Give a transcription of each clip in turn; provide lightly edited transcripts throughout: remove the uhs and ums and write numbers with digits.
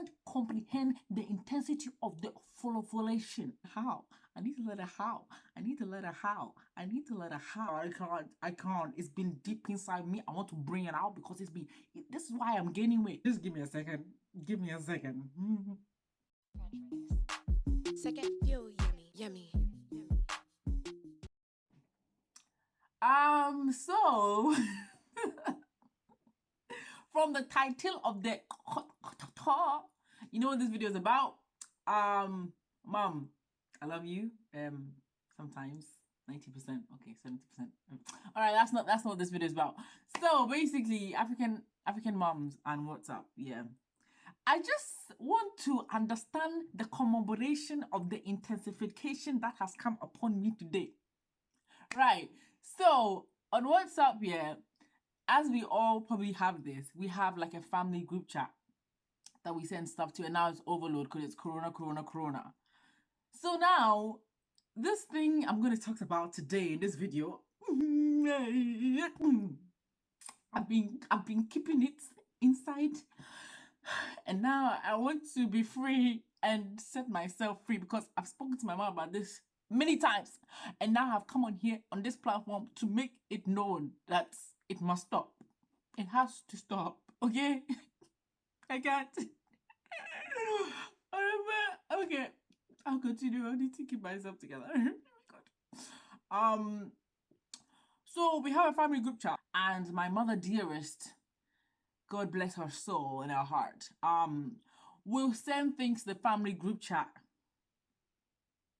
can't comprehend the intensity of the fluctuation. How? I need to let her how. I need to let her how. I need to let her how. I can't. It's been deep inside me. I want to bring it out because this is why I'm gaining weight. Just give me a second. Give me a second. Second, yo, yummy. So from the title of the you know what this video is about? Mom, I love you. Sometimes 90%, okay, 70%. All right, that's not what this video is about. So basically, African moms and what's up, yeah. I just want to understand the commemoration of the intensification that has come upon me today. Right. So on WhatsApp, yeah, as we all probably have this, we have like a family group chat that we send stuff to, and now it's overload because it's corona. So now, this thing I'm going to talk about today in this video, I've been keeping it inside, and now I want to be free and set myself free because I've spoken to my mom about this many times, and now I've come on here on this platform to make it known that it must stop. It has to stop, okay? I can't. Okay, I'll continue. I need to keep myself together. Oh my God. So we have a family group chat, and my mother dearest, God bless her soul and her heart, will send things to the family group chat.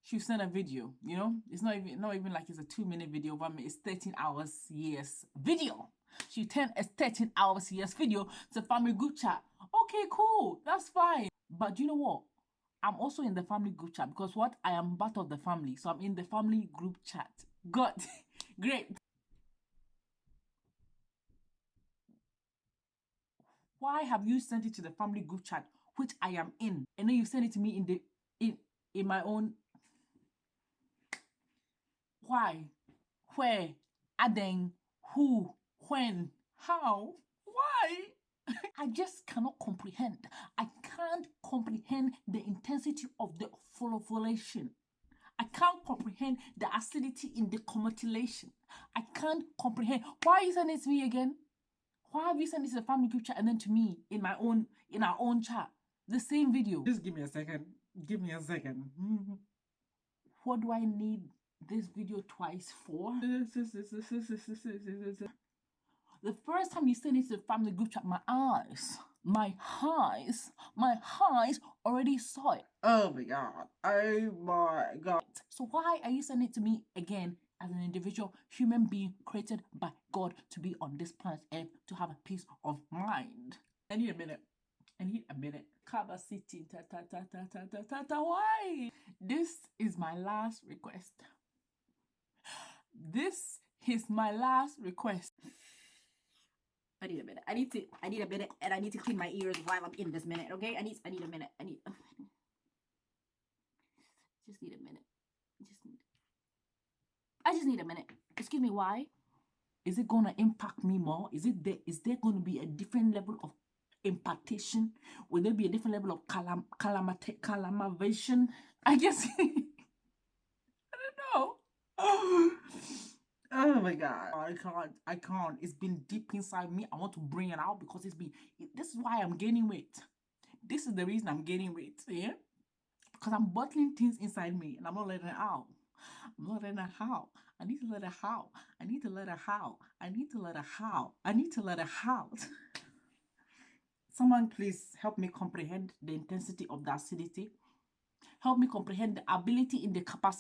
She'll send a video, you know? It's not even like it's a 2-minute video, but it's 13 hours, yes, video. She sent a 13 hours, yes, video to family group chat. Okay, cool, that's fine. But you know what? I'm also in the family group chat because what? I am part of the family. So I'm in the family group chat. God, great. Why have you sent it to the family group chat, which I am in? And then you send it to me in my own. Why? Where? Aden? Who? When? How? Why? I just cannot comprehend. I can't comprehend the intensity of the fluctuation. I can't comprehend the acidity in the commutilation. I can't comprehend. Why you send it to me again? Why have you sent it to the family group chat and then to me in our own chat? The same video. Just give me a second. Give me a second. What do I need this video twice for? The first time you sent it to the family group chat, my eyes already saw it. Oh my God. Oh my God. So why are you sending it to me again as an individual human being created by God to be on this planet Earth to have a peace of mind? I need a minute. Kaba City. Why? This is my last request. This is my last request. I need a minute. I need a minute, and I need to clean my ears while I'm in this minute, okay? I need a minute. Just need a minute. I just need a minute. Excuse me, why? Is it gonna impact me more? Is there gonna be a different level of impartation? Will there be a different level of calamavation? I guess I don't know. Oh my God. I can't. It's been deep inside me. I want to bring it out because this is why I'm gaining weight. This is the reason I'm gaining weight, yeah? Because I'm bottling things inside me and I'm not letting it out. I'm not letting it out. I need to let it out. I need to let it out. I need to let it out. I need to let it out. Someone please help me comprehend the intensity of the acidity. Help me comprehend the ability in the capacity